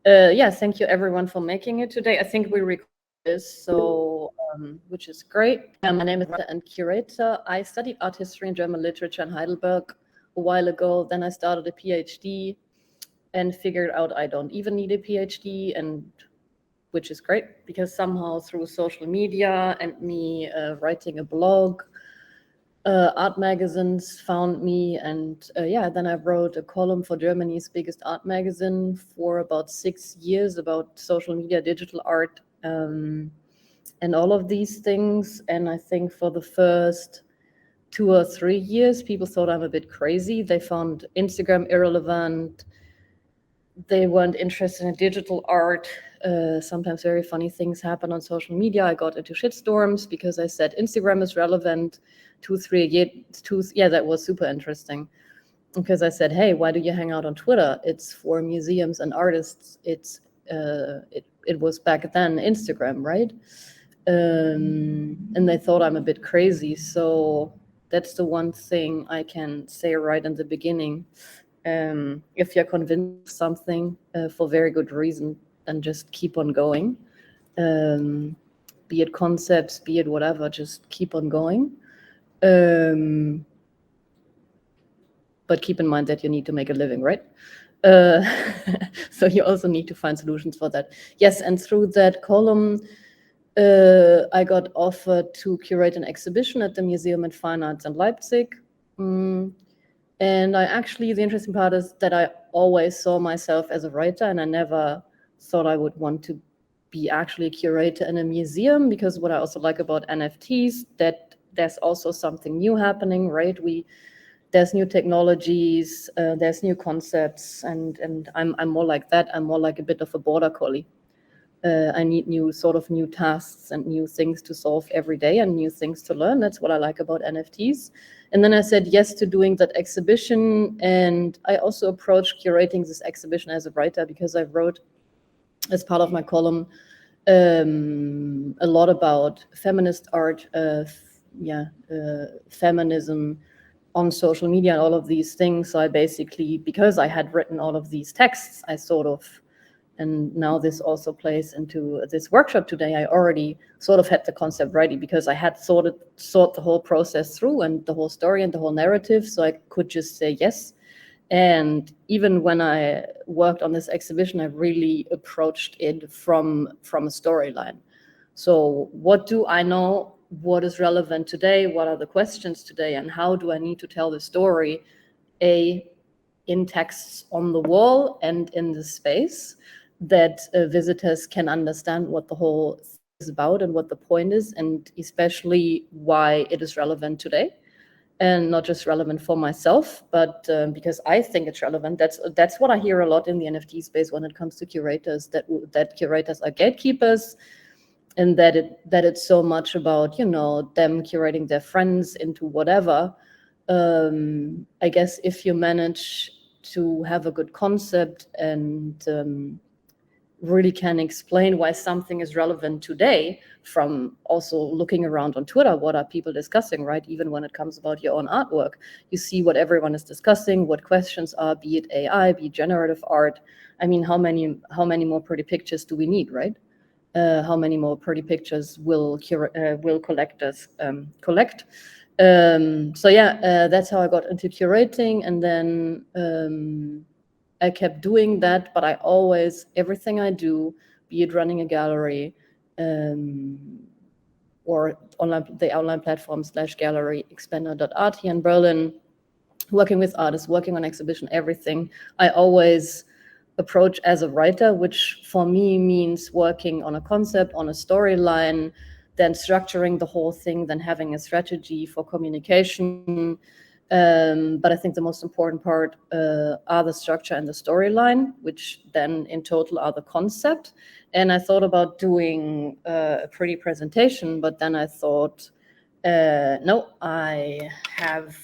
Yeah, thank you everyone for making it today. I think we recorded this, which is great. My name is writer and curator. I studied art history and German literature in Heidelberg a while ago. Then I started a PhD and figured out I don't even need a PhD, and which is great because somehow through social media and me writing a blog, art magazines found me, and yeah, then I wrote a column for Germany's biggest art magazine for about 6 years about social media, digital art, and all of these things. And I think for the first 2 or 3 years, people thought I'm a bit crazy. They found Instagram irrelevant. They weren't interested in digital art. Sometimes very funny things happen on social media. I got into shitstorms because I said Instagram is relevant. 2, 3 years, yeah, that was super interesting because I said, hey, why do you hang out on Twitter? It's for museums and artists. It was back then Instagram, right? And they thought I'm a bit crazy. So that's the one thing I can say right in the beginning. If you're convinced of something for very good reason, then just keep on going. Be it concepts, be it whatever, just keep on going. But keep in mind that you need to make a living, right? Uh, so you also need to find solutions for that. Yes, and through that column, I got offered to curate an exhibition at the Museum of Fine Arts in Leipzig. And the interesting part is that I always saw myself as a writer, and I never thought I would want to be actually a curator in a museum, because what I also like about NFTs, that there's also something new happening, right? There's new technologies, there's new concepts, and I'm more like that. I'm more like a bit of a border collie. I need new tasks and new things to solve every day and new things to learn. That's what I like about NFTs. And then I said yes to doing that exhibition. And I also approached curating this exhibition as a writer, because I wrote, as part of my column, a lot about feminist art, feminism on social media and all of these things. So I basically, because I had written all of these texts, and now this also plays into this workshop today, I already sort of had the concept ready, because I had thought the whole process through and the whole story and the whole narrative, so I could just say yes. And even when I worked on this exhibition, I really approached it from a storyline. So what do I know? What is relevant today? What are the questions today? And how do I need to tell the story? In texts on the wall and in the space, that visitors can understand what the whole thing is about and what the point is, and especially why it is relevant today. And not just relevant for myself, but because I think it's relevant. That's what I hear a lot in the NFT space when it comes to curators, that curators are gatekeepers, and that it's so much about, them curating their friends into whatever. I guess if you manage to have a good concept and really can explain why something is relevant today, from also looking around on Twitter, what are people discussing, right? Even when it comes about your own artwork, you see what everyone is discussing, what questions are, be it AI, be it generative art. I mean, how many more pretty pictures do we need, right? How many more pretty pictures will collectors collect? So yeah, that's how I got into curating, and then I kept doing that. But everything I do, be it running a gallery, or the online platform /gallery expander.art here in Berlin, working with artists, working on exhibition, everything, I always approach as a writer, which for me means working on a concept, on a storyline, then structuring the whole thing, then having a strategy for communication. But I think the most important part are the structure and the storyline, which then in total are the concept. And I thought about doing a pretty presentation, but then I thought, no, I have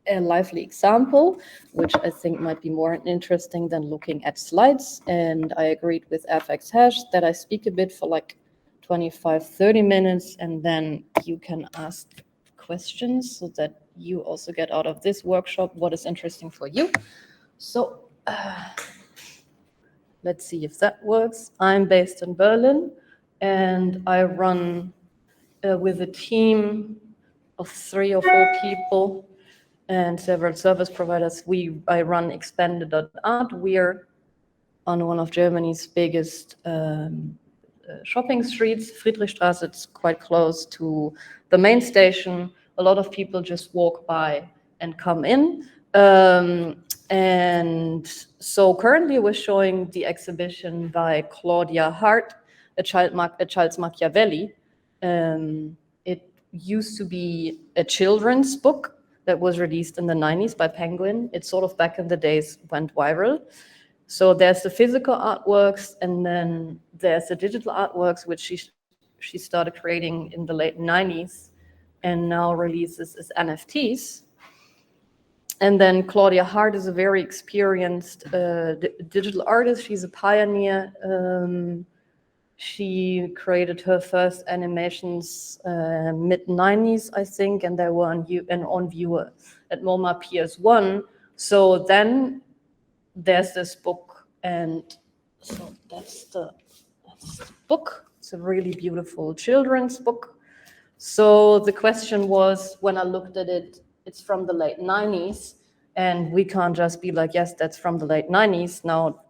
a lively example, which I think might be more interesting than looking at slides. And I agreed with FXHash that I speak a bit for like 25, 30 minutes, and then you can ask questions so that you also get out of this workshop what is interesting for you. So let's see if that works. I'm based in Berlin, and I run with a team of 3 or 4 people and several service providers. I run Expanded.art. We're on one of Germany's biggest shopping streets, Friedrichstraße. It's quite close to the main station. A lot of people just walk by and come in. And so currently we're showing the exhibition by Claudia Hart, A Child's Machiavelli. It used to be a children's book that was released in the 90s by Penguin. It sort of back in the days went viral. So there's the physical artworks, and then there's the digital artworks, which she started creating in the late 90s and now releases as NFTs. And then Claudia Hart is a very experienced digital artist. She's a pioneer. She created her first animations mid-90s, I think, and they were on view at MoMA PS1. So then there's this book, and so that's the book. It's a really beautiful children's book. So the question was, when I looked at it, it's from the late 90s, and we can't just be like, yes, that's from the late 90s. Now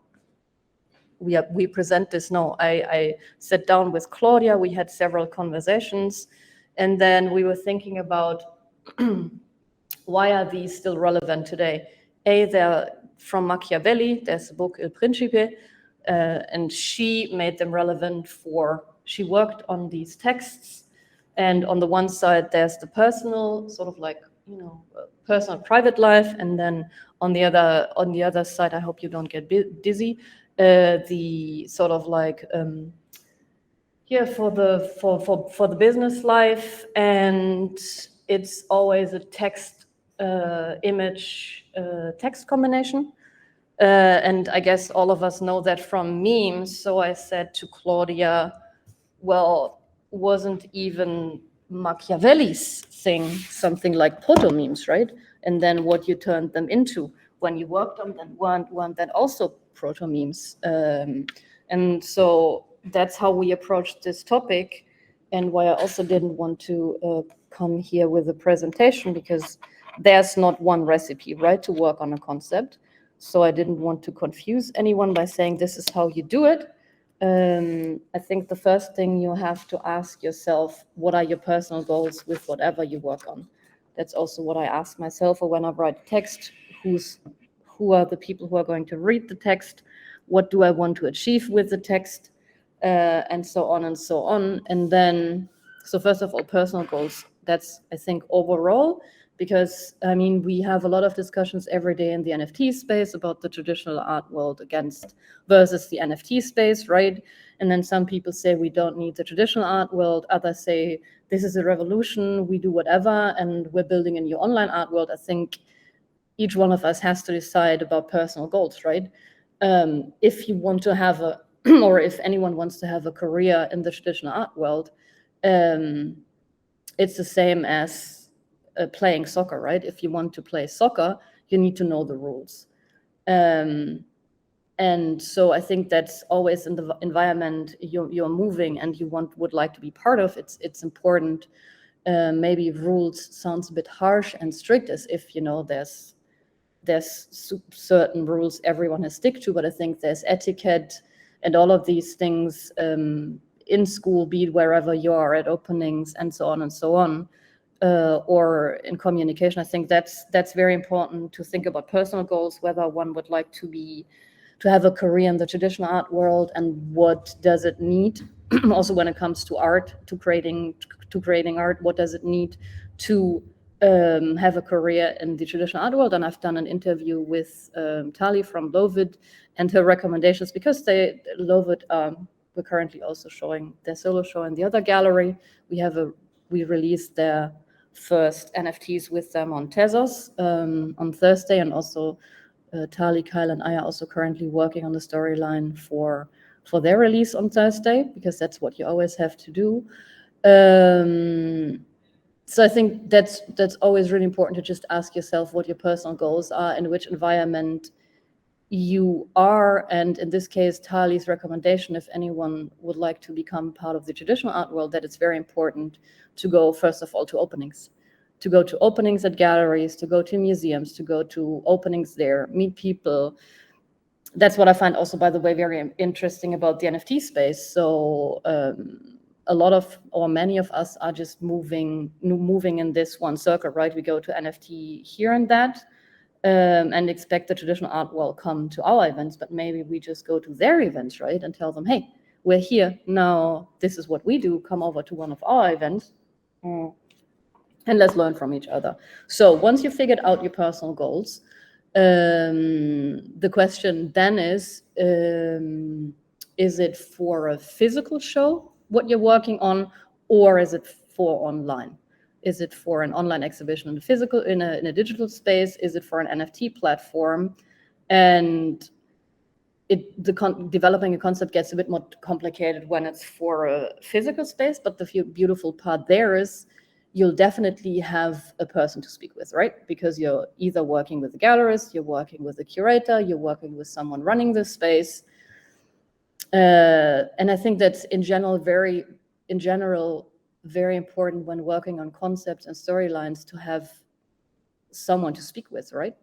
we present this. No, I sat down with Claudia, we had several conversations, and then we were thinking about why are these still relevant today? They're from Machiavelli, there's a book, Il Principe, and she made them relevant she worked on these texts, and on the one side there's the personal, sort of like, personal private life, and then on the other side, I hope you don't get dizzy, the sort of like for the business life, and it's always a text image text combination, and I guess all of us know that from memes. So I said to Claudia, well, wasn't even Machiavelli's thing something like proto memes, right? And then what you turned them into when you worked on them weren't that also proto memes? And so that's how we approached this topic, and why I also didn't want to come here with a presentation, because there's not one recipe, right, to work on a concept. So I didn't want to confuse anyone by saying this is how you do it. I think the first thing you have to ask yourself, what are your personal goals with whatever you work on? That's also what I ask myself, or when I write text, who are the people who are going to read the text? What do I want to achieve with the text? And so on and so on. And then, so first of all, personal goals. That's, I think, overall, because I mean, we have a lot of discussions every day in the NFT space about the traditional art world versus the NFT space, right? And then some people say we don't need the traditional art world. Others say this is a revolution, we do whatever, and we're building a new online art world. I think each one of us has to decide about personal goals, right? If you want to have or if anyone wants to have a career in the traditional art world, it's the same as playing soccer, right? If you want to play soccer, you need to know the rules. And so I think that's always in the environment you're moving and you would like to be part of. It's important. Maybe rules sounds a bit harsh and strict, as if there's certain rules everyone has stick to, but I think there's etiquette and all of these things in school, be it wherever you are at openings and so on and so on, or in communication. I think that's very important to think about personal goals, whether one would like to have a career in the traditional art world, and what does it need. Also, when it comes to art, to creating art, what does it need to have a career in the traditional art world? And I've done an interview with Tali from Lovid and her recommendations, because Lovid, we're currently also showing their solo show in the other gallery. We released their first NFTs with them on Tezos on Thursday, and also Tali, Kyle, and I are also currently working on the storyline for their release on Thursday, because that's what you always have to do. So I think that's always really important, to just ask yourself what your personal goals are, in which environment you are, and in this case, Tali's recommendation, if anyone would like to become part of the traditional art world, that it's very important to go, first of all, to openings. To go to openings at galleries, to go to museums, to go to openings there, meet people. That's what I find also, by the way, very interesting about the NFT space. So a lot of, or many of us are just moving in this one circle, right? We go to NFT here and that, and expect the traditional art will come to our events, but maybe we just go to their events, right? And tell them, hey, we're here now, this is what we do, come over to one of our events, and let's learn from each other. So once you figured out your personal goals, the question then is it for a physical show, what you're working on, or is it for online? Is it for an online exhibition in a physical, in a digital space? Is it for an NFT platform? And developing a concept gets a bit more complicated when it's for a physical space, but the beautiful part there is you'll definitely have a person to speak with, right? Because you're either working with a gallerist, you're working with a curator, you're working with someone running the space. And I think that's in general very important when working on concepts and storylines, to have someone to speak with, right?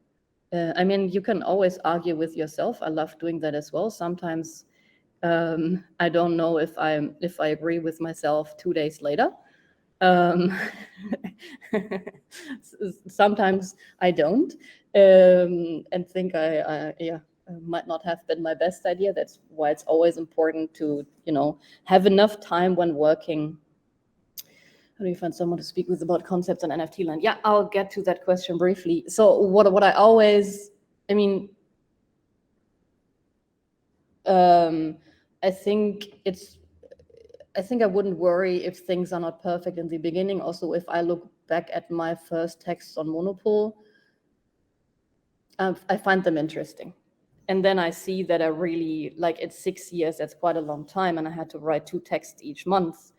I mean, you can always argue with yourself. I love doing that as well. Sometimes I don't know if I agree with myself 2 days later. Sometimes I don't, and think I might not have been my best idea. That's why it's always important to, have enough time when working. How do you find someone to speak with about concepts on NFT land? Yeah, I'll get to that question briefly. So what I always, I mean, I think I wouldn't worry if things are not perfect in the beginning. Also, if I look back at my first texts on Monopole, I find them interesting. And then I see that I really, like, it's 6 years, that's quite a long time, and I had to write 2 texts each month.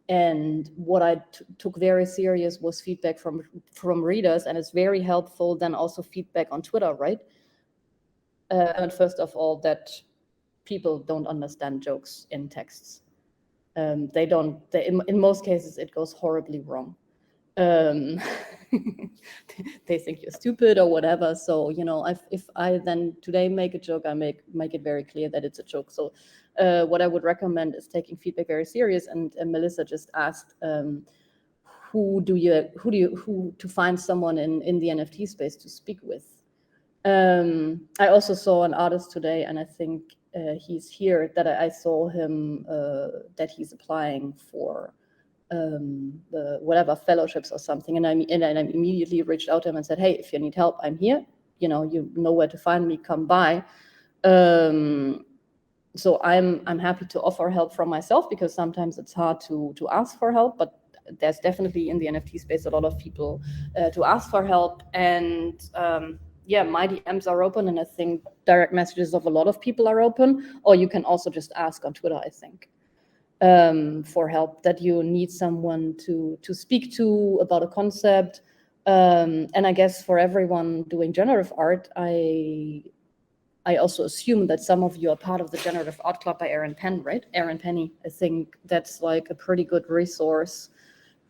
And what I took very serious was feedback from readers, and it's very helpful then also feedback on Twitter, right? And first of all, that people don't understand jokes in texts. In most cases, it goes horribly wrong. They think you're stupid or whatever. So, if I then today make a joke, I make it very clear that it's a joke. So what I would recommend is taking feedback very serious. And Melissa just asked, who to find someone in the NFT space to speak with. I also saw an artist today, and I think he's here, that I saw him, that he's applying for the whatever fellowships or something, and I immediately reached out to him and said, hey, if you need help, I'm here, you know where to find me, come by. So I'm happy to offer help from myself, because sometimes it's hard to ask for help, but there's definitely in the NFT space a lot of people to ask for help. And yeah, my DMs are open, and I think direct messages of a lot of people are open, or you can also just ask on Twitter, I think, for help, that you need someone to speak to about a concept. And I guess for everyone doing generative art, I also assume that some of you are part of the Generative Art Club by Aaron Penn, right? Aaron Penny. I think that's like a pretty good resource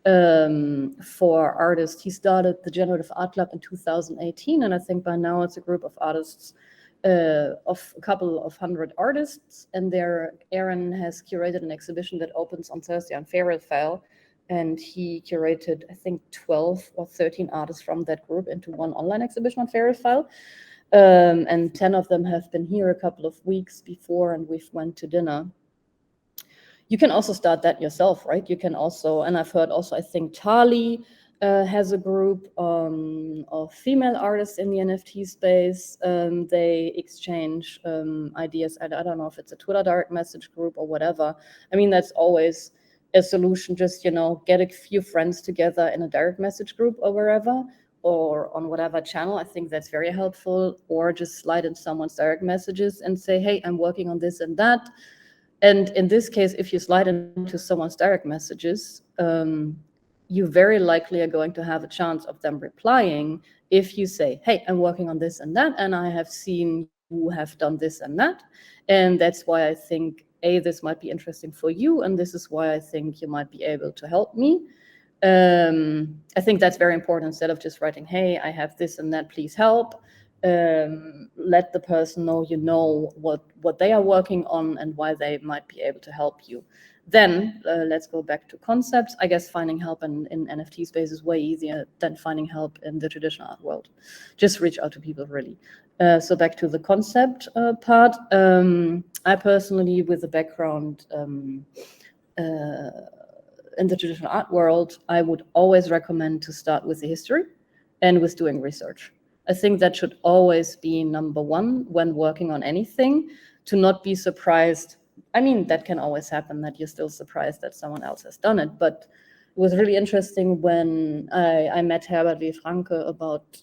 for artists. He started the Generative Art Club in 2018, and I think by now it's a group of artists, of a couple of hundred artists, and Aaron has curated an exhibition that opens on Thursday on File, and he curated, I think, 12 or 13 artists from that group into one online exhibition on File. And 10 of them have been here a couple of weeks before, and we've went to dinner. You can also start that yourself, right? You can also, and I've heard also, I think Tali has a group of female artists in the NFT space. They exchange ideas. I don't know if it's a Twitter direct message group or whatever. I mean, that's always a solution. Just, get a few friends together in a direct message group or wherever, or on whatever channel. I think that's very helpful. Or just slide in someone's direct messages and say, hey, I'm working on this and that. And in this case, if you slide into someone's direct messages, you very likely are going to have a chance of them replying if you say, hey, I'm working on this and that, and I have seen who have done this and that. And that's why I think, this might be interesting for you, and this is why I think you might be able to help me. I think that's very important. Instead of just writing, hey, I have this and that, please help. Let the person know what they are working on and why they might be able to help you. Then let's go back to concepts. I guess finding help in NFT space is way easier than finding help in the traditional art world. Just reach out to people, really. So back to the concept part. I personally, with a background in the traditional art world, I would always recommend to start with the history and with doing research. I think that should always be number one when working on anything, to not be surprised. I mean, that can always happen, that you're still surprised that someone else has done it. But it was really interesting when I met Herbert W. Franke about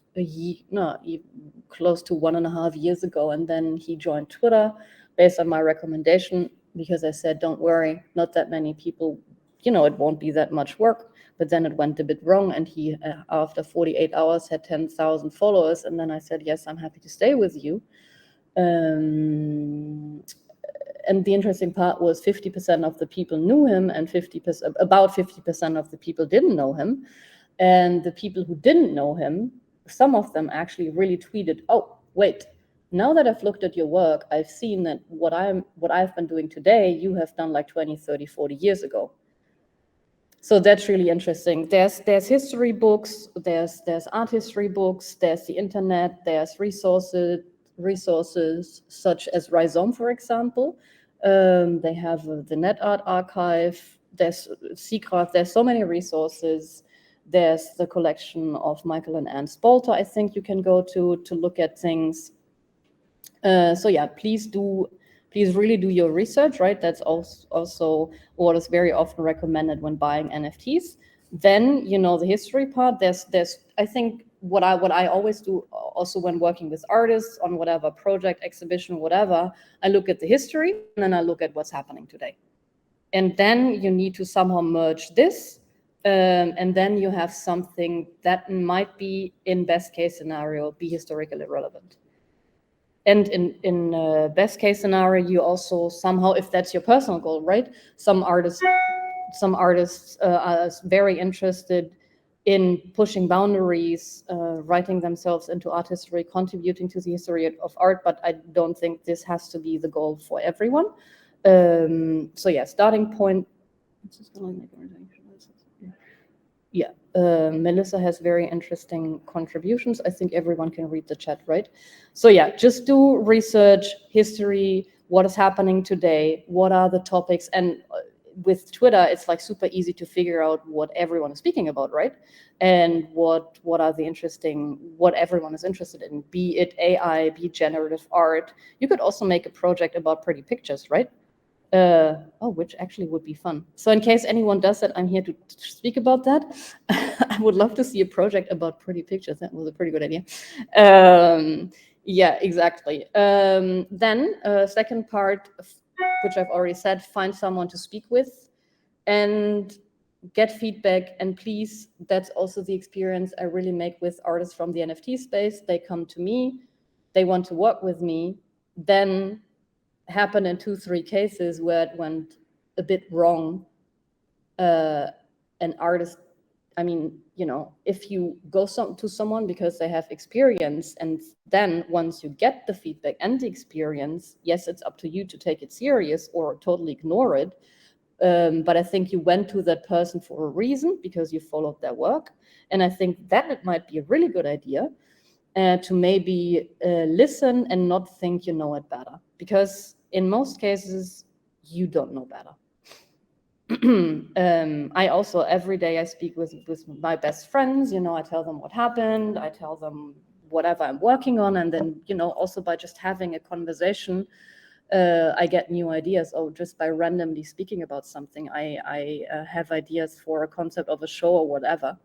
close to 1.5 years ago. And then he joined Twitter based on my recommendation, because I said, don't worry, not that many people, it won't be that much work. But then it went a bit wrong, and he, after 48 hours, had 10,000 followers. And then I said, yes, I'm happy to stay with you. And the interesting part was 50% of the people knew him, and about 50% of the people didn't know him. And the people who didn't know him, some of them actually really tweeted, oh, wait, now that I've looked at your work, I've seen that what I've been doing today, you have done like 20, 30, 40 years ago. So that's really interesting. There's history books, there's art history books, there's the internet, there's resources such as Rhizome, for example. They have the Net Art Archive, there's Seacraft, there's so many resources. There's the collection of Michael and Anne Spalter, I think you can go to look at things. So yeah, please really do your research, right? That's also what is very often recommended when buying NFTs. Then, the history part, there's I think what I always do also when working with artists on whatever project, exhibition, whatever, I look at the history and then I look at what's happening today. And then you need to somehow merge this. And then you have something that might be, in best case scenario, be historically relevant. And in best case scenario, you also somehow, if that's your personal goal, right? Some artists are very interested in pushing boundaries, writing themselves into art history, contributing to the history of art. But I don't think this has to be the goal for everyone. So yeah, starting point. Yeah, Melissa has very interesting contributions. I think everyone can read the chat, right? So yeah, just do research, history, what is happening today, what are the topics, and with Twitter, it's like super easy to figure out what everyone is speaking about, right? And what are the what everyone is interested in, be it AI, be it generative art. You could also make a project about pretty pictures, right? Which actually would be fun. So in case anyone does that, I'm here to speak about that. I would love to see a project about pretty pictures. That was a pretty good idea. Yeah, exactly. Then second part, which I've already said, find someone to speak with and get feedback. And please, that's also the experience I really make with artists from the NFT space. They come to me, they want to work with me, then happened in 2-3 cases where it went a bit wrong. An artist, I mean, if you go to someone because they have experience, and then once you get the feedback and the experience, yes, it's up to you to take it serious or totally ignore it. But I think you went to that person for a reason, because you followed their work. And I think that it might be a really good idea to maybe listen and not think you know it better, because in most cases you don't know better. I also, every day I speak with my best friends, I tell them what happened, I tell them whatever I'm working on, and then also by just having a conversation, I get new ideas. Just by randomly speaking about something, I have ideas for a concept of a show or whatever.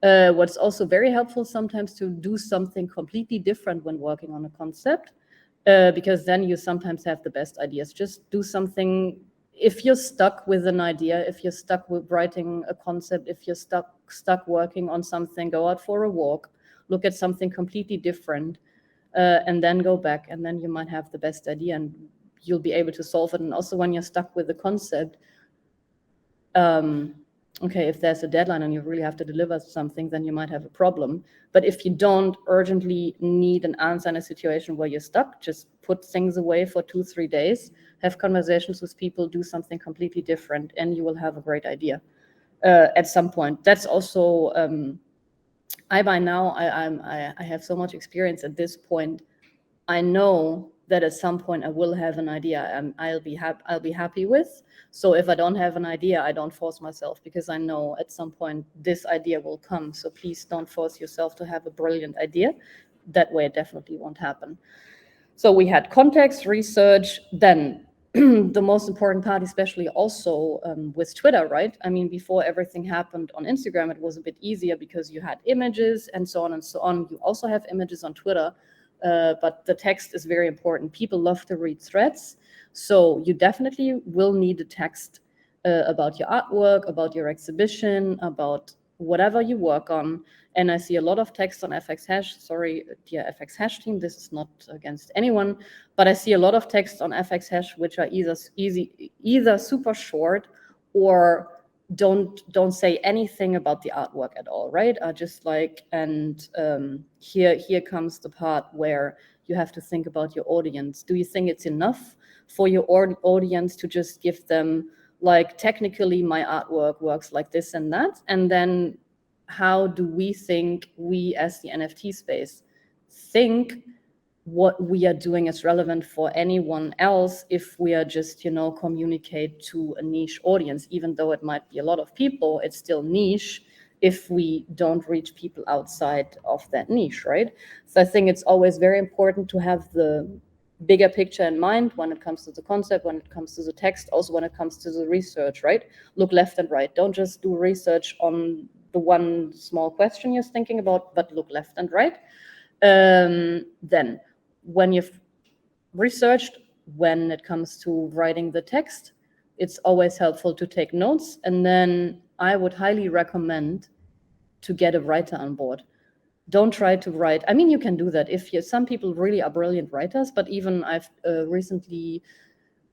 What's also very helpful sometimes to do something completely different when working on a concept, because then you sometimes have the best ideas. Just do something. If you're stuck with an idea, if you're stuck with writing a concept, if you're stuck working on something, go out for a walk, look at something completely different. and then go back, and then you might have the best idea and you'll be able to solve it. And also when you're stuck with the concept, okay, if there's a deadline and you really have to deliver something, then you might have a problem. But if you don't urgently need an answer in a situation where you're stuck, just put things away for 2-3 days, have conversations with people, do something completely different, and you will have a great idea at some point. That's also, by now, I have so much experience at this point. I know that at some point I will have an idea and I'll be happy with. So if I don't have an idea, I don't force myself, because I know at some point this idea will come. So please don't force yourself to have a brilliant idea. That way it definitely won't happen. So we had context, research, then the most important part, especially also with Twitter, right? I mean, before everything happened on Instagram, it was a bit easier because you had images and so on and so on. You also have images on Twitter. But the text is very important. People love to read threads. So you definitely will need a text about your artwork, about your exhibition, about whatever you work on. And I see a lot of text on FXHash. Sorry, dear FXHash team, this is not against anyone, but I see a lot of text on FXHash which are either super short or don't say anything about the artwork at all, right? Just like, and here comes the part where you have to think about your audience. Do you think it's enough for your audience to just give them, like, technically my artwork works like this and that? And then how do we think, we as the NFT space, think what we are doing is relevant for anyone else if we are just, communicate to a niche audience? Even though it might be a lot of people, it's still niche if we don't reach people outside of that niche, right? So I think it's always very important to have the bigger picture in mind when it comes to the concept, when it comes to the text, also when it comes to the research, right? Look left and right. Don't just do research on the one small question you're thinking about, but look left and right. Then when you've researched, when it comes to writing the text, it's always helpful to take notes. And then I would highly recommend to get a writer on board. Don't try to write. I mean, you can do that if some people really are brilliant writers, but even I've recently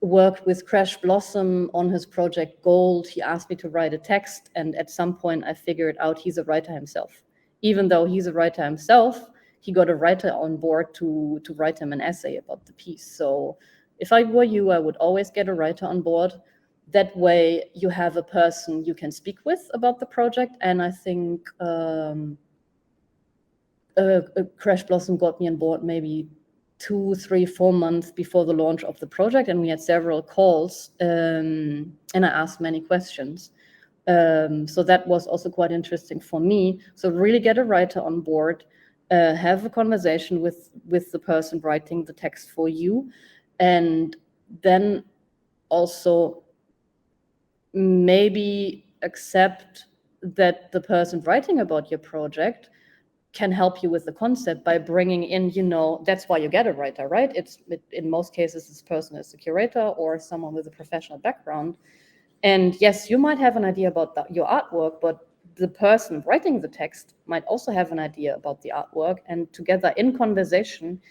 worked with Crash Blossom on his project Gold. He asked me to write a text, and at some point I figured out he's a writer himself. Even though he's a writer himself, he got a writer on board to write him an essay about the piece. So if I were you, I would always get a writer on board. That way you have a person you can speak with about the project. And I think Crash Blossom got me on board maybe 2, 3, 4 months before the launch of the project, and we had several calls, and I asked many questions. So that was also quite interesting for me. So really get a writer on board, have a conversation with the person writing the text for you, and then also maybe accept that the person writing about your project can help you with the concept by bringing in, that's why you get a writer, right? In most cases, this person is a curator or someone with a professional background. And yes, you might have an idea about your artwork, but the person writing the text might also have an idea about the artwork. And together in conversation,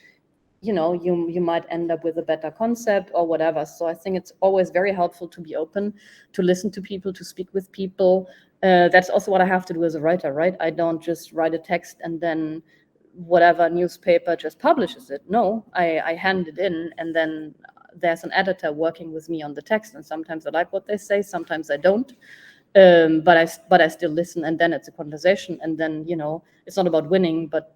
you might end up with a better concept or whatever. So I think it's always very helpful to be open, to listen to people, to speak with people. That's also what I have to do as a writer, right? I don't just write a text and then whatever newspaper just publishes it. No, I hand it in, and then there's an editor working with me on the text. And sometimes I like what they say, sometimes I don't. But I still listen, and then it's a conversation. And then, it's not about winning, but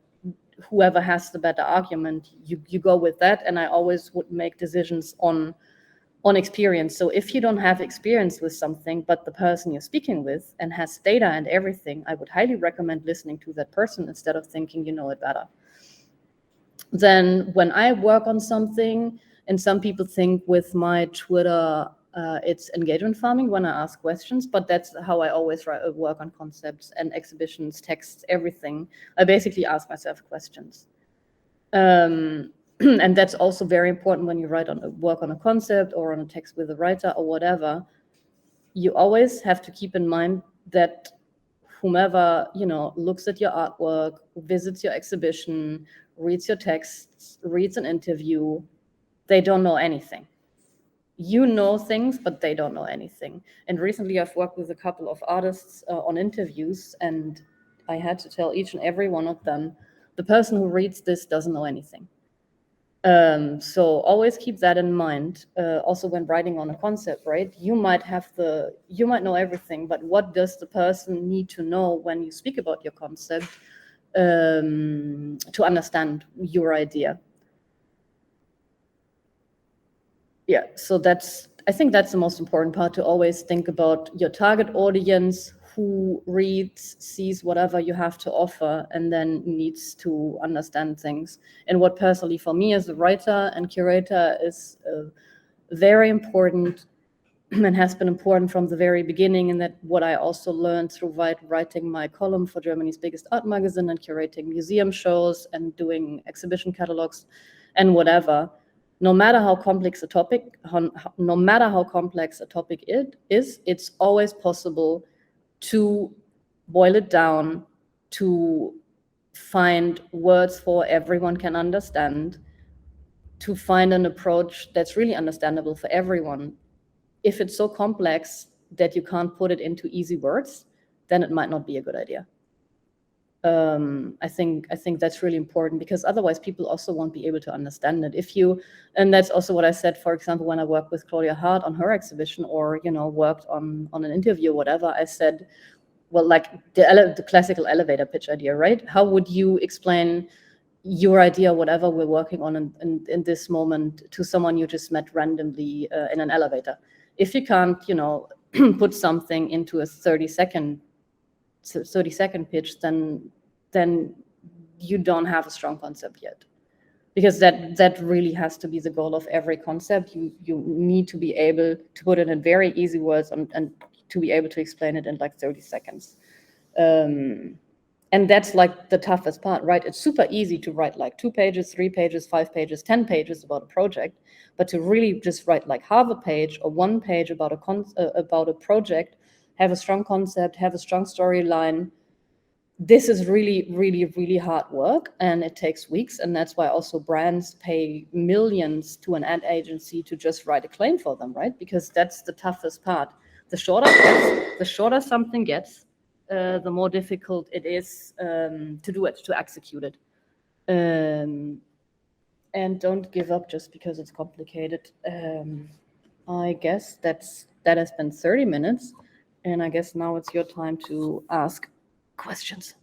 whoever has the better argument, you go with that. And I always would make decisions on experience. So if you don't have experience with something, but the person you're speaking with and has data and everything, I would highly recommend listening to that person instead of thinking you know it better. Then when I work on something, and some people think with my Twitter, it's engagement farming when I ask questions, but that's how I always work on concepts and exhibitions, texts, everything. I basically ask myself questions. And that's also very important when you work on a concept or on a text with a writer or whatever. You always have to keep in mind that whomever, looks at your artwork, visits your exhibition, reads your texts, reads an interview, they don't know anything. You know things, but they don't know anything. And recently I've worked with a couple of artists on interviews, and I had to tell each and every one of them, the person who reads this doesn't know anything. So always keep that in mind. Also when writing on a concept, right? You might know everything, but what does the person need to know when you speak about your concept to understand your idea? Yeah, so I think that's the most important part, to always think about your target audience, who reads, sees whatever you have to offer, and then needs to understand things. And what personally for me as a writer and curator is very important and has been important from the very beginning, and that what I also learned through writing my column for Germany's biggest art magazine and curating museum shows and doing exhibition catalogs and whatever. No matter how complex a topic, it is, it's always possible to boil it down, to find words for everyone can understand, to find an approach that's really understandable for everyone. If it's so complex that you can't put it into easy words, then it might not be a good idea. I think that's really important, because otherwise people also won't be able to understand it. And that's also what I said, for example, when I worked with Claudia Hart on her exhibition, or worked on an interview or whatever, I said, well, like the classical elevator pitch idea, right? How would you explain your idea, whatever we're working on in this moment, to someone you just met randomly in an elevator? If you can't, put something into a 30-second pitch, then you don't have a strong concept yet, because that really has to be the goal of every concept. You need to be able to put it in very easy words and to be able to explain it in like 30 seconds. And that's like the toughest part, right? It's super easy to write like 2 pages, 3 pages, 5 pages, 10 pages about a project, but to really just write like half a page or 1 page about a project, have a strong concept, have a strong storyline, this is really, really, really hard work, and it takes weeks. And that's why also brands pay millions to an ad agency to just write a claim for them, right? Because that's the toughest part. The shorter something gets, the more difficult it is to do it, to execute it. And don't give up just because it's complicated. I guess that has been 30 minutes, and I guess now it's your time to ask questions.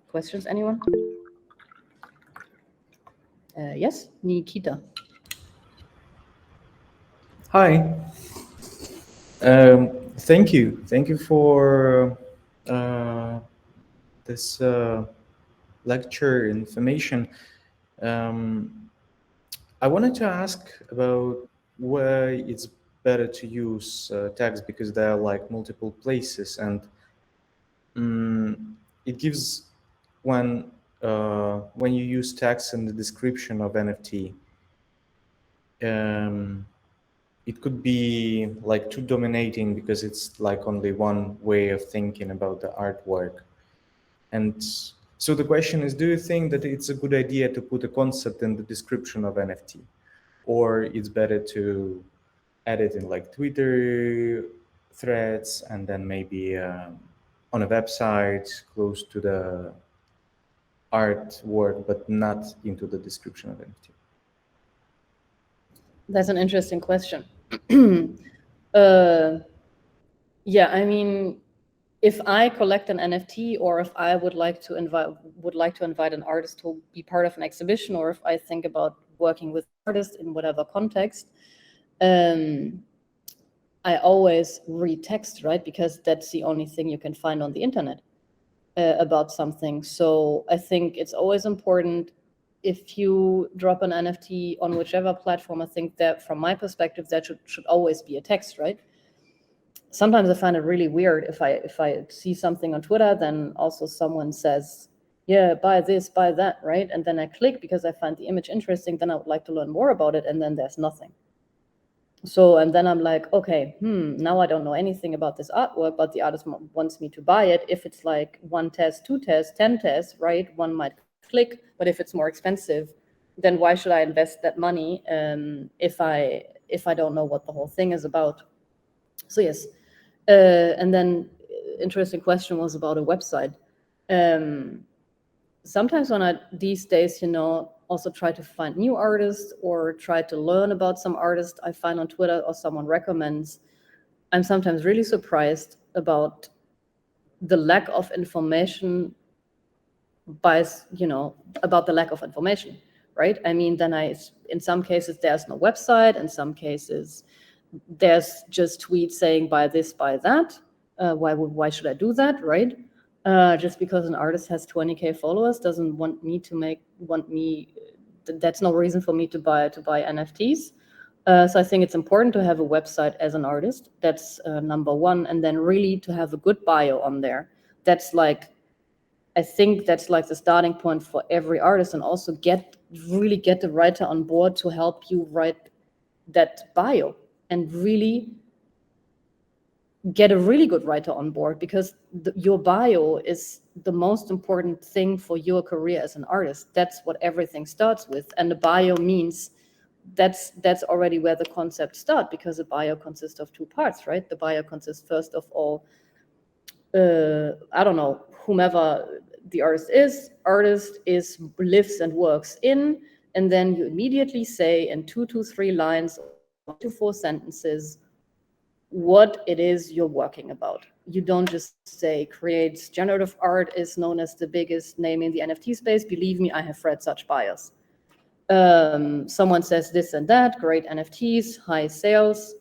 Questions, anyone? Yes, Nikita. Hi. Thank you. Thank you for this lecture information. I wanted to ask about why it's better to use tags, because there are like multiple places, and it gives when you use tags in the description of NFT, it could be like too dominating, because it's like only one way of thinking about the artwork. And so the question is, do you think that it's a good idea to put a concept in the description of NFT, or it's better to add it in like Twitter threads, and then maybe on a website close to the artwork, but not into the description of NFT? That's an interesting question. Yeah, I mean, if I collect an NFT, or if I would like to invite an artist to be part of an exhibition, or if I think about working with artists in whatever context, I always read text, right? Because that's the only thing you can find on the internet about something. So I think it's always important, if you drop an NFT on whichever platform, I think that from my perspective, that should always be a text, right? Sometimes I find it really weird if I see something on Twitter, then also someone says, yeah, buy this, buy that, right? And then I click because I find the image interesting, then I would like to learn more about it, and then there's nothing. So, and then I'm like, okay, now I don't know anything about this artwork, but the artist wants me to buy it. If it's like 1 test, 2 tests, 10 tests, right? One might click, but if it's more expensive, then why should I invest that money if I don't know what the whole thing is about? So yes, and then interesting question was about a website. Sometimes when I these days, also try to find new artists or try to learn about some artist I find on Twitter or someone recommends, I'm sometimes really surprised about the lack of information about the lack of information, right? I mean, then in some cases, there's no website. In some cases, there's just tweets saying buy this, buy that. Why should I do that, right? Just because an artist has 20K followers doesn't that's no reason for me to buy NFTs. So I think it's important to have a website as an artist. That's number one, and then really to have a good bio on there. I think that's like the starting point for every artist, and also really get the writer on board to help you write that bio, and really get a really good writer on board, because your bio is the most important thing for your career as an artist. That's what everything starts with, and the bio means that's already where the concept starts, because the bio consists of 2 parts, right? The bio consists first of all, I don't know, whomever the artist lives and works in, and then you immediately say in 2 to 3 lines or 1 to 4 sentences what it is you're working about. You don't just say creates generative art, is known as the biggest name in the NFT space. Believe me, I have read such bios. Someone says this and that, great NFTs, high sales.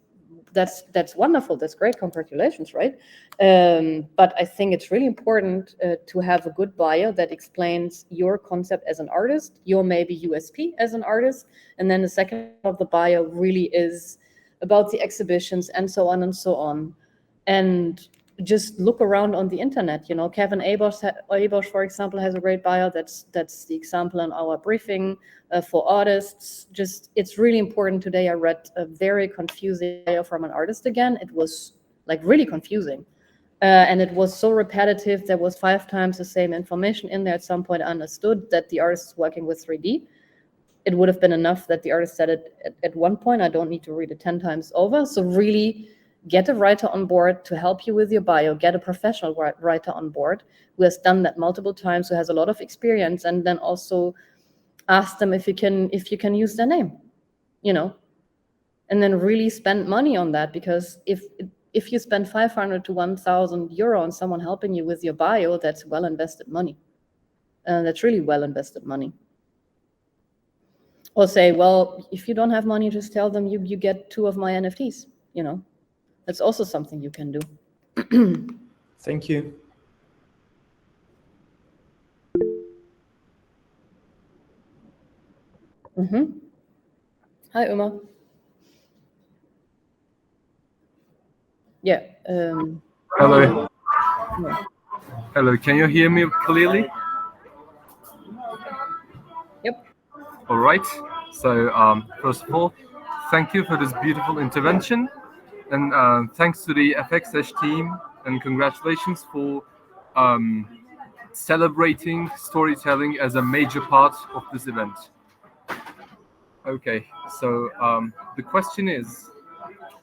That's wonderful. That's great. Congratulations, right? But I think it's really important to have a good bio that explains your concept as an artist, your maybe USP as an artist, and then the second of the bio really is about the exhibitions and so on and so on. And just look around on the internet. Kevin Abosch, for example, has a great bio. That's the example in our briefing for artists. Just, it's really important. Today I read a very confusing bio from an artist again. It was like really confusing. And it was so repetitive. There was 5 times the same information in there. At some point I understood that the artist is working with 3D. It would have been enough that the artist said it at one point. I don't need to read it 10 times over. So really get a writer on board to help you with your bio. Get a professional writer on board who has done that multiple times, who has a lot of experience, and then also ask them if you can use their name, and then really spend money on that. Because if you spend 500 to 1,000 euro on someone helping you with your bio, that's well invested money. That's really well invested money. Or say, well, if you don't have money, just tell them you get 2 of my NFTs. That's also something you can do. Thank you. Hi, Uma. Yeah. Hello. Hello. Can you hear me clearly? Yep. All right. So first of all, thank you for this beautiful intervention, and thanks to the FXH team, and congratulations for celebrating storytelling as a major part of this event. Okay. So the question is,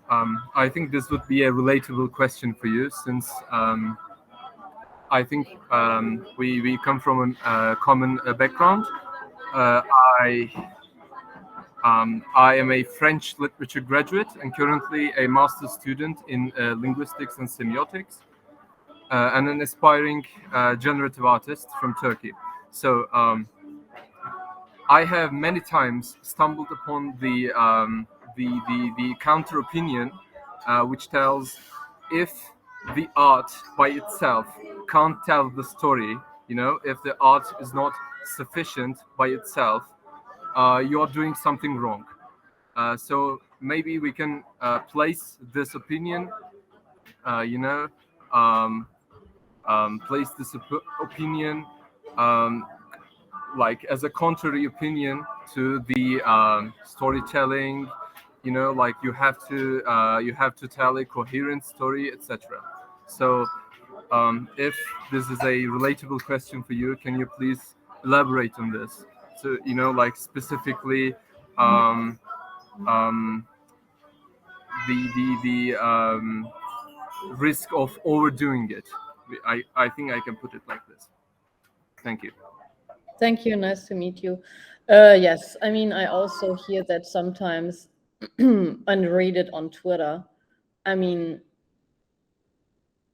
I think this would be a relatable question for you, since I think we come from a common background. I am a French literature graduate and currently a master's student in linguistics and semiotics, and an aspiring generative artist from Turkey. So I have many times stumbled upon the counter opinion, which tells if the art by itself can't tell the story, if the art is not sufficient by itself, you are doing something wrong. So maybe we can place this opinion, place this opinion like as a contrary opinion to the storytelling, you know, like you have to tell a coherent story, etc. So if this is a relatable question for you, can you please elaborate on this? So, you know, like specifically um, um, the risk of overdoing it. I think I can put it like this. Thank you. Thank you. Nice to meet you. Yes, I mean, I also hear that sometimes and read it on Twitter. I mean,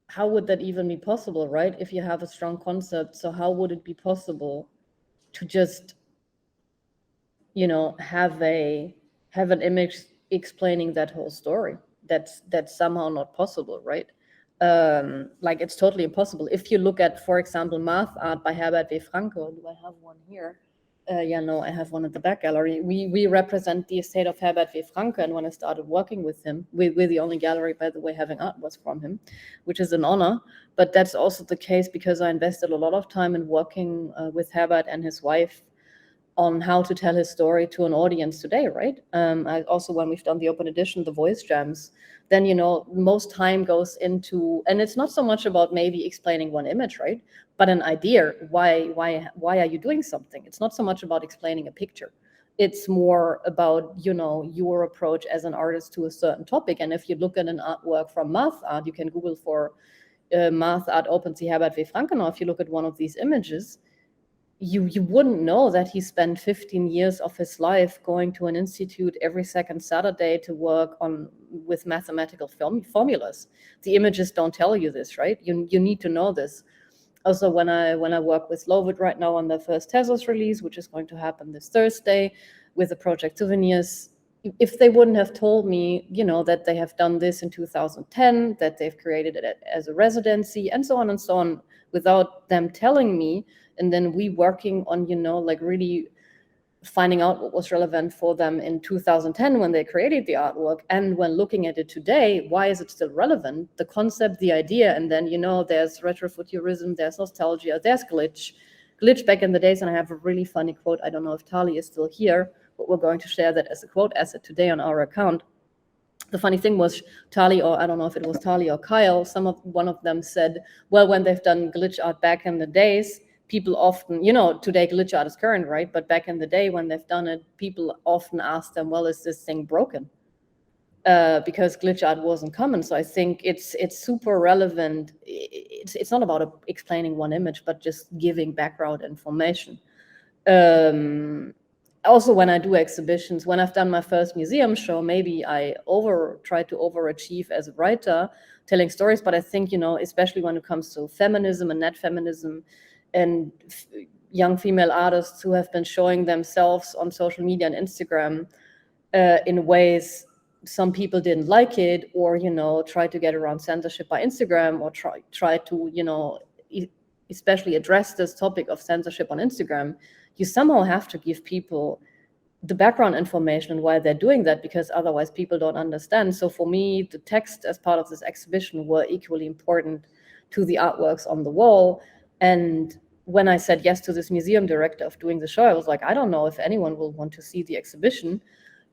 how would that even be possible, right? If you have a strong concept, so how would it be possible to just, you know, have an image explaining that whole story? That's somehow not possible, right? Like it's totally impossible. If you look at, for example, Math Art by Herbert W. Franco, do I have one here? Yeah, no, I have one at the back gallery. We represent the estate of Herbert W. Franco, and when I started working with him, we're the only gallery, by the way, having art was from him, which is an honor. But that's also the case because I invested a lot of time in working with Herbert and his wife on how to tell his story to an audience today, right? I also, when we've done the open edition, the voice jams, then, you know, most time goes into, and it's not so much about maybe explaining one image, right? But an idea, why are you doing something? It's not so much about explaining a picture. It's more about, you know, your approach as an artist to a certain topic. And if you look at an artwork from Math Art, you can Google for Math Art OpenSea Herbert W. Frankenau. If you look at one of these images, you wouldn't know that he spent 15 years of his life going to an institute every second Saturday to work on with mathematical formulas. The images don't tell you this, right? You need to know this. Also, when I work with Lovid right now on the first Tezos release, which is going to happen this Thursday with the project Souvenirs, if they wouldn't have told me, you know, that they have done this in 2010, that they've created it as a residency, and so on, without them telling me, and then we working on, you know, like really finding out what was relevant for them in 2010 when they created the artwork, and when looking at it today, why is it still relevant? The concept, the idea, and then, you know, there's retrofuturism, there's nostalgia, there's glitch back in the days. And I have a really funny quote. I don't know if Tali is still here, but we're going to share that as a quote asset today on our account. The funny thing was, Tali, or I don't know if it was Tali or Kyle, one of them said, well, when they've done glitch art back in the days, people often, you know, today glitch art is current, right? But back in the day when they've done it, people often ask them, well, is this thing broken? Because glitch art wasn't common. So I think it's super relevant. It's not about explaining one image, but just giving background information. Also, when I do exhibitions, when I've done my first museum show, maybe I try to overachieve as a writer, telling stories. But I think, you know, especially when it comes to feminism and net feminism and young female artists who have been showing themselves on social media and Instagram in ways some people didn't like it, or, you know, try to get around censorship by Instagram, or try to, you know, especially address this topic of censorship on Instagram, you somehow have to give people the background information and why they're doing that, because otherwise people don't understand. So for me, the text as part of this exhibition were equally important to the artworks on the wall. And when I said yes to this museum director of doing the show, I was like, I don't know if anyone will want to see the exhibition.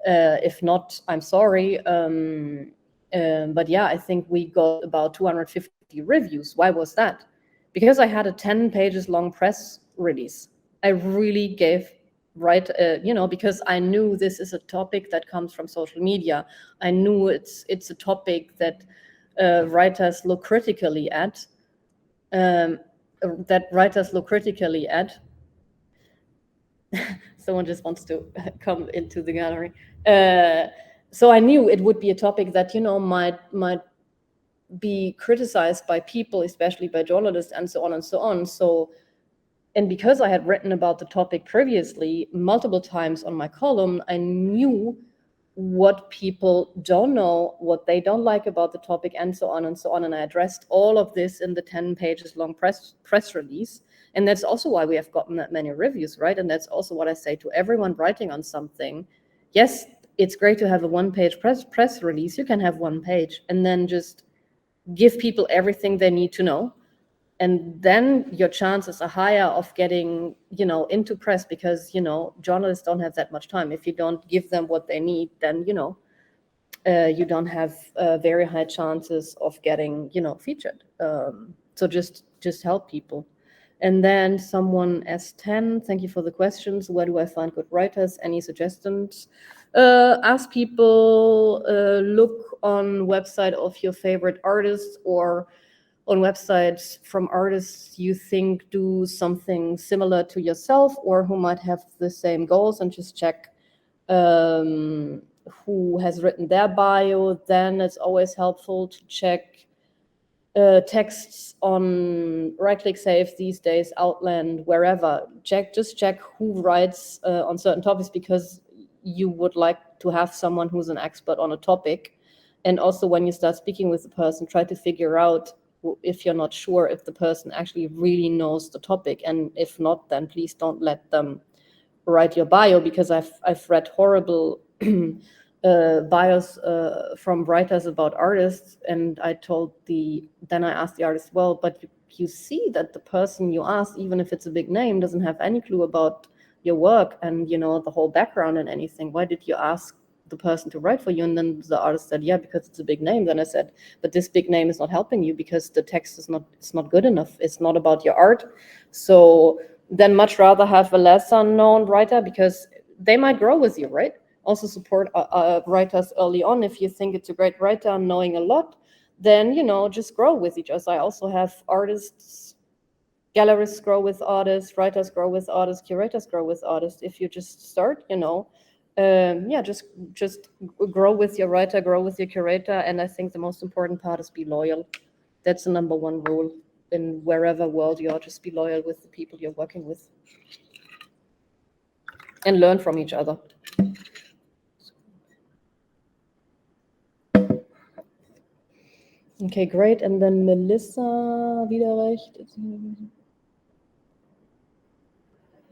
If not, I'm sorry. But yeah, I think we got about 250 reviews. Why was that? Because I had a 10 pages long press release. I really gave you know, because I knew this is a topic that comes from social media. I knew it's a topic that writers look critically at. Someone just wants to come into the gallery. So I knew it would be a topic that, you know, might be criticized by people, especially by journalists, and so on and so on. So, and because I had written about the topic previously multiple times on my column, I knew what people don't know, what they don't like about the topic, and so on and so on. And I addressed all of this in the 10 pages long press release. And that's also why we have gotten that many reviews, right? And that's also what I say to everyone writing on something. Yes, it's great to have a one-page press release. You can have one page and then just give people everything they need to know. And then your chances are higher of getting, you know, into press, because, you know, journalists don't have that much time. If you don't give them what they need, then, you know, you don't have very high chances of getting, featured. So just help people. And then someone S10, thank you for the questions. Where do I find good writers? Any suggestions? Ask people, look on website of your favorite artists or on websites from artists you think do something similar to yourself or who might have the same goals, and just check who has written their bio. Then it's always helpful to check texts on right-click save these days, Outland, wherever. Just check who writes on certain topics, because you would like to have someone who's an expert on a topic. And also, when you start speaking with the person, try to figure out, if you're not sure, if the person actually really knows the topic. And if not, then please don't let them write your bio, because I've read horrible bios from writers about artists, and I asked the artist, well, but you see that the person you asked, even if it's a big name, doesn't have any clue about your work and the whole background and anything. Why did you ask the person to write for you? And then the artist said, yeah, because it's a big name. Then I said, but this big name is not helping you, because the text is not good enough. It's not about your art. So then much rather have a lesser known writer, because they might grow with you, right? Also support writers early on. If you think it's a great writer knowing a lot, then just grow with each other. I also have artists, gallerists grow with artists, writers grow with artists, curators grow with artists. If you just start, just grow with your writer, grow with your curator. And I think the most important part is be loyal. That's the number one rule in wherever world you are. Just be loyal with the people you're working with and learn from each other. Okay, great. And then Melissa Wiederrecht.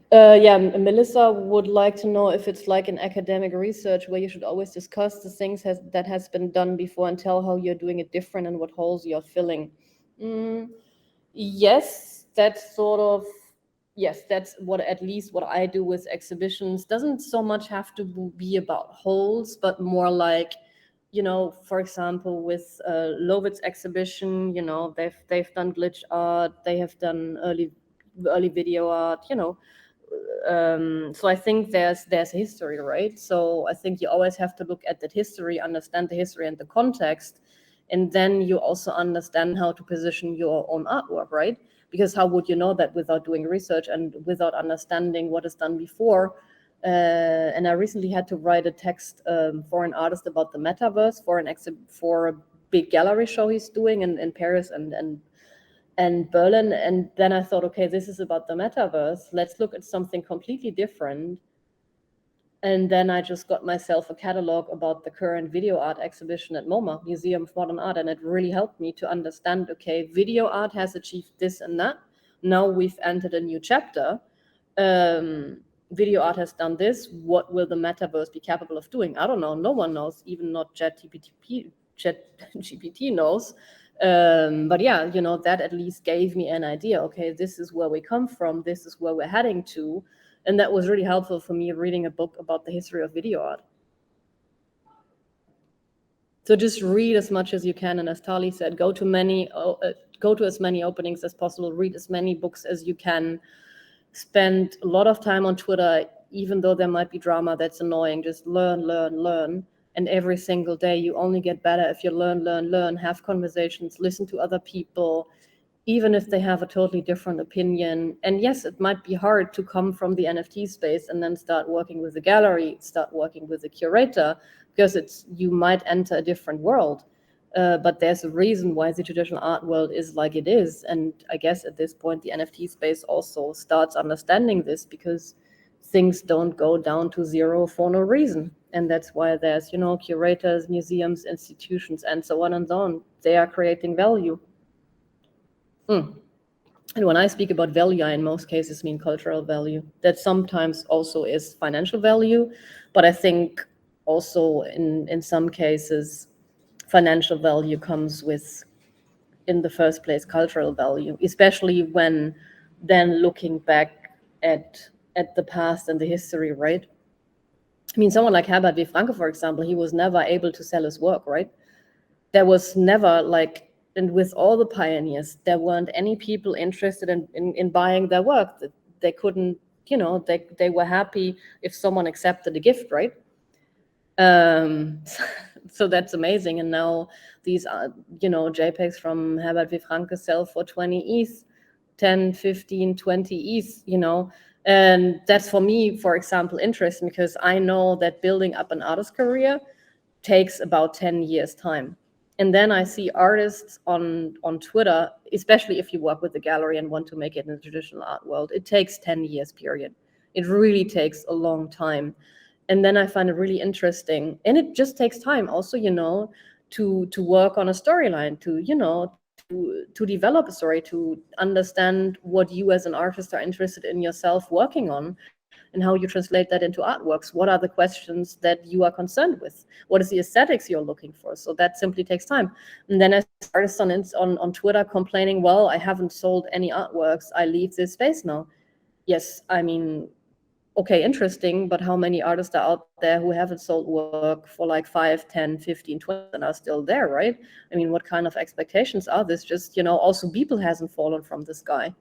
Melissa would like to know if it's like in academic research where you should always discuss the things that has been done before and tell how you're doing it different and what holes you're filling. Yes, that's what at least what I do with exhibitions. Doesn't so much have to be about holes, but more like, for example, with Lovitt's exhibition, they've done glitch art, they have done early video art, so I think there's history, right? So I think you always have to look at that history, understand the history and the context, and then you also understand how to position your own artwork, right? Because how would you know that without doing research and without understanding what is done before? And I recently had to write a text for an artist about the metaverse for a big gallery show he's doing in Paris and Berlin. And then I thought, okay, this is about the metaverse. Let's look at something completely different. And then I just got myself a catalog about the current video art exhibition at MoMA, Museum of Modern Art. And it really helped me to understand, okay, video art has achieved this and that. Now we've entered a new chapter. Video art has done this. What will the metaverse be capable of doing? I don't know. No one knows, even not ChatGPT knows. But yeah, that at least gave me an idea. Okay, this is where we come from. This is where we're heading to. And that was really helpful for me, reading a book about the history of video art. So just read as much as you can. And as Tali said, go to as many openings as possible, read as many books as you can, spend a lot of time on Twitter, even though there might be drama that's annoying. Just learn. And every single day you only get better if you learn, have conversations, listen to other people, even if they have a totally different opinion. And yes, it might be hard to come from the NFT space and then start working with a gallery, start working with a curator, because you might enter a different world. But there's a reason why the traditional art world is like it is. And I guess at this point, the NFT space also starts understanding this, because things don't go down to zero for no reason. And that's why there's, curators, museums, institutions, and so on and so on. They are creating value. And when I speak about value, I in most cases mean cultural value. That sometimes also is financial value, but I think also in some cases, financial value comes with, in the first place, cultural value, especially when then looking back at the past and the history, right? I mean, someone like Herbert V. Franke, for example, he was never able to sell his work, right? There was never like, and with all the pioneers, there weren't any people interested in buying their work. They couldn't, you know, they were happy if someone accepted a gift, right? So that's amazing. And now these you know, JPEGs from Herbert V. Franke sell for 20 ETH, 10, 15, 20 ETH, you know. And that's for me, for example, interesting, because I know that building up an artist career takes about 10 years time. And then I see artists on Twitter, especially if you work with the gallery and want to make it in the traditional art world, it takes 10 years period. It really takes a long time. And then I find it really interesting. And it just takes time also, you know, to work on a storyline, to, you know, to develop a story, to understand what you as an artist are interested in yourself working on, and how you translate that into artworks. What are the questions that you are concerned with? What is the aesthetics you're looking for? So that simply takes time. And then as artists on Twitter complaining, well, I haven't sold any artworks, I leave this space now. Yes, I mean, okay, interesting, but how many artists are out there who haven't sold work for like 5, 10, 15, 20 and are still there, right? I mean, what kind of expectations are this? Just, you know, also Beeple hasn't fallen from the sky.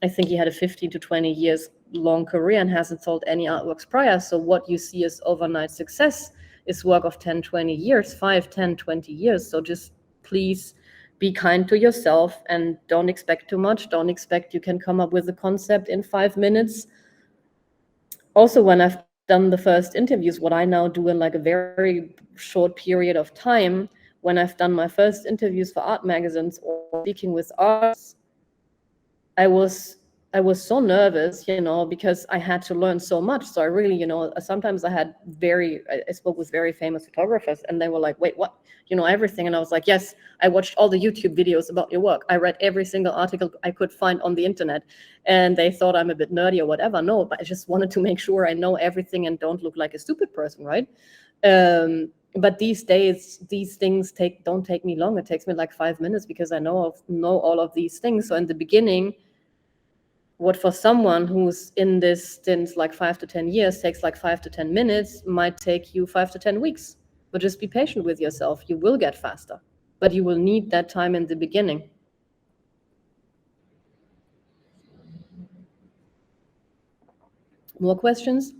I think he had a 15 to 20 years long career and hasn't sold any artworks prior. So what you see as overnight success is work of 10, 20 years, 5, 10, 20 years. So just please be kind to yourself and don't expect too much. Don't expect you can come up with a concept in 5 minutes. Also, when I've done the first interviews, what I now do in like a very short period of time, when I've done my first interviews for art magazines or speaking with artists, I was so nervous, you know, because I had to learn so much. So I really, you know, sometimes I spoke with very famous photographers and they were like, wait, what? You know, everything. And I was like, yes, I watched all the YouTube videos about your work. I read every single article I could find on the internet. And they thought I'm a bit nerdy or whatever. No, but I just wanted to make sure I know everything and don't look like a stupid person, right? But these days, these things don't take me long. It takes me like 5 minutes because I know all of these things. So in the beginning, what for someone who's in this since like 5 to 10 years takes like 5 to 10 minutes might take you 5 to 10 weeks. But just be patient with yourself. You will get faster, but you will need that time in the beginning. More questions?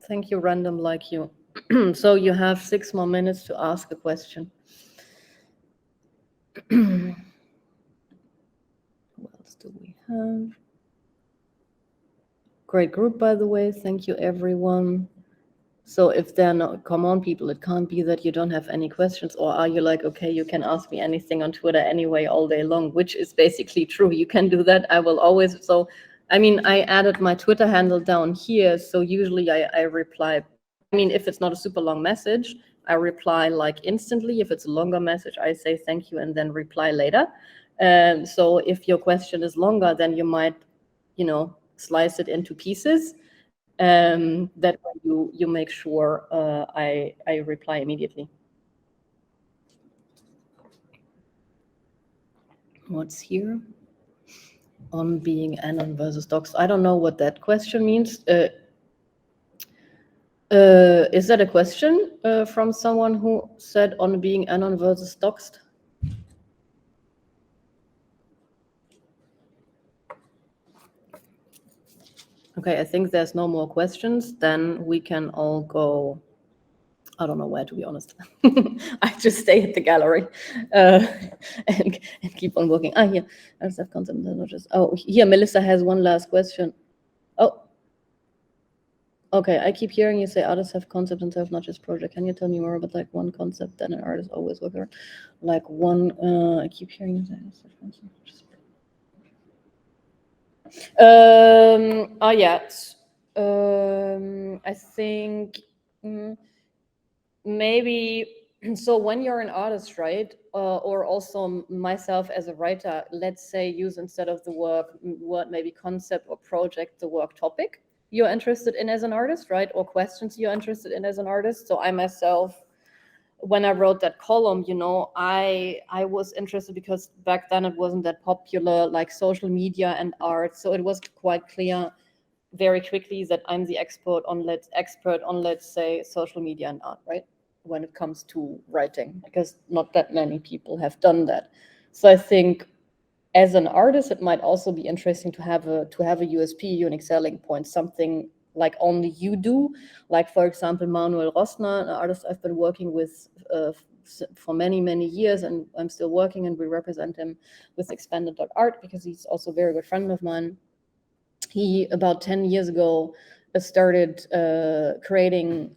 Thank you, random like you. So you have 6 more minutes to ask a question. What else do we have? Great group, by the way. Thank you, everyone. So if they're not, come on, people, it can't be that you don't have any questions. Or are you like, okay, you can ask me anything on Twitter anyway all day long, which is basically true. You can do that. I will always. So, I mean, I added my Twitter handle down here. So usually I reply. I mean, if it's not a super long message, I reply like instantly. If it's a longer message, I say thank you and then reply later. So if your question is longer, then you might, you know, slice it into pieces. That way you make sure I reply immediately. What's here? On being anon versus doxed. I don't know what that question means. Is that a question from someone who said on being anon versus doxed? Okay, I think there's no more questions. Then we can all go. I don't know where, to be honest. I just stay at the gallery and keep on working. Here, I just have concept. Oh, here, Melissa has one last question. Oh, okay. I keep hearing you say artists have concept and self, not just project. Can you tell me more about like one concept that an artist always works on? Like one, I keep hearing you say artists have concept, not just I think maybe, so when you're an artist, right, or also myself as a writer, let's say use instead of the word maybe concept or project, the work topic you're interested in as an artist, right, or questions you're interested in as an artist. So I myself when I wrote that column, I was interested because back then it wasn't that popular, like social media and art. So it was quite clear very quickly that I'm the expert on, let's say, social media and art, right? When it comes to writing, because not that many people have done that. So I think as an artist, it might also be interesting to have a USP, unique selling point, something like only you do. Like, for example, Manuel Rosner, an artist I've been working with for many, many years, and I'm still working, and we represent him with Expanded.art because he's also a very good friend of mine. He, about 10 years ago, started creating,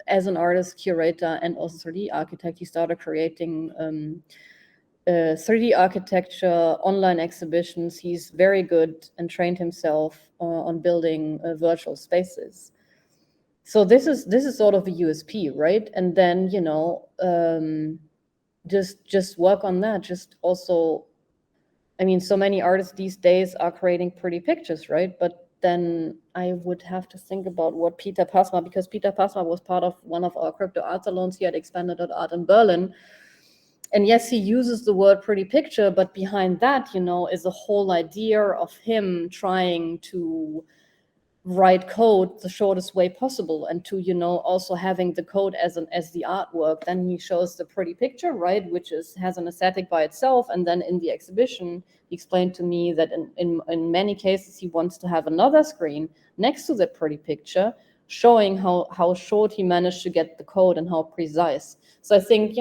as an artist, curator, and also 3D architect. He started creating 3D architecture, online exhibitions. He's very good and trained himself on building virtual spaces. So this is sort of a USP, right? And then just work on that. Just also, I mean, so many artists these days are creating pretty pictures, right? But then I would have to think about what Peter Pasma, because Peter Pasma was part of one of our crypto art salons here at Expanded.art in Berlin. And yes, he uses the word pretty picture, but behind that, is a whole idea of him trying to write code the shortest way possible, and to, also having the code as the artwork. Then he shows the pretty picture, right, which has an aesthetic by itself. And then in the exhibition, he explained to me that in many cases, he wants to have another screen next to the pretty picture, showing how short he managed to get the code and how precise. So I think,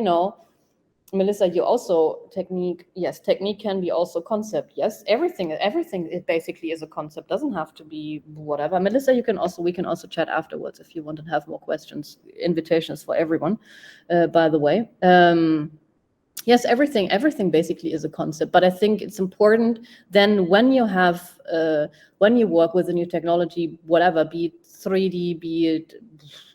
Melissa, you also technique. Yes, technique can be also concept. Yes, everything it basically is a concept. Doesn't have to be whatever. Melissa, we can also chat afterwards if you want to have more questions. Invitations for everyone, by the way. Yes, everything basically is a concept. But I think it's important then when you work with a new technology, whatever, be it 3D, be it,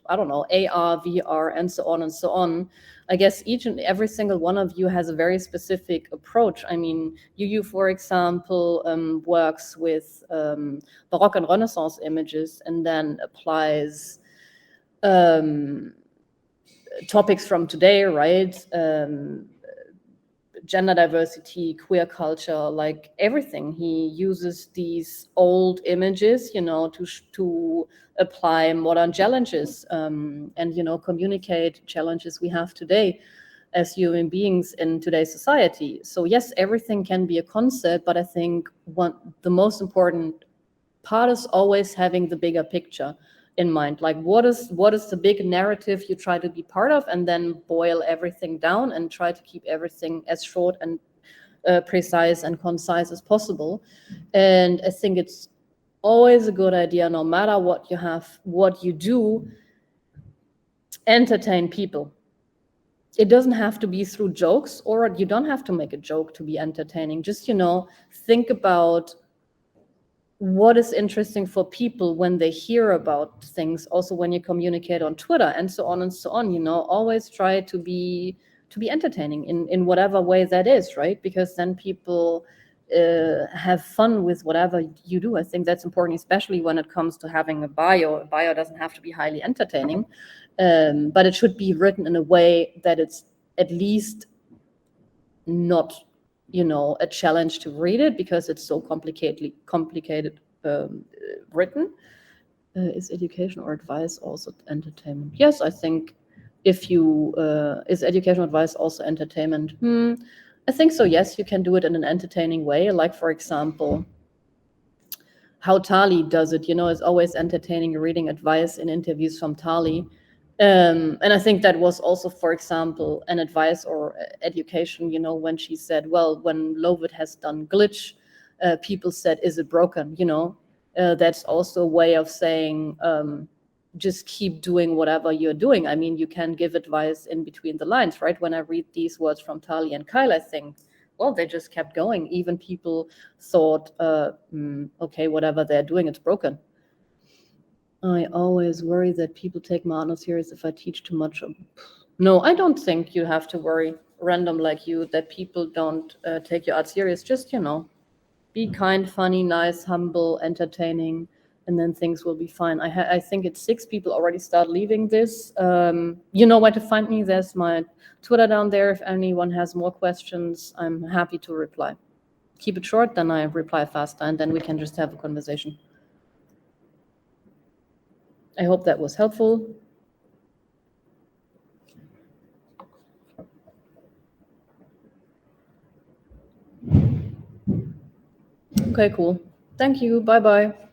I don't know, AR, VR, and so on and so on. I guess each and every single one of you has a very specific approach. I mean, you for example, works with Baroque and Renaissance images, and then applies topics from today, right? Gender diversity, queer culture, like everything. He uses these old images, to apply modern challenges, and communicate challenges we have today as human beings in today's society. So yes, everything can be a concept, but I think the most important part is always having the bigger picture in mind. Like, what is the big narrative you try to be part of, and then boil everything down and try to keep everything as short and precise and concise as possible. And I think it's always a good idea, no matter what you do, entertain people. It doesn't have to be through jokes, or you don't have to make a joke to be entertaining. Just, think about what is interesting for people when they hear about things. Also, when you communicate on Twitter and so on and so on, always try to be entertaining in whatever way that is, right? Because then people have fun with whatever you do. I think that's important, especially when it comes to having a bio. A bio doesn't have to be highly entertaining, but it should be written in a way that it's at least not a challenge to read it, because it's so complicated written. Is education or advice also entertainment? Yes, I think if you is education or advice also entertainment? I think so. Yes, you can do it in an entertaining way. Like, for example, how Tali does it, is always entertaining, reading advice in interviews from Tali. And I think that was also, for example, an advice or education, when she said, well, when Lovit has done glitch, people said, is it broken? That's also a way of saying, just keep doing whatever you're doing. I mean, you can give advice in between the lines, right? When I read these words from Tali and Kyle, I think, well, they just kept going. Even people thought, okay, whatever they're doing, it's broken. I always worry that people take my art serious if I teach too much. No, I don't think you have to worry, random like you, that people don't take your art serious. Just, be kind, funny, nice, humble, entertaining, and then things will be fine. I think it's 6 people already start leaving this. You know where to find me. There's my Twitter down there. If anyone has more questions, I'm happy to reply. Keep it short, then I reply faster, and then we can just have a conversation. I hope that was helpful. Okay, cool. Thank you. Bye-bye.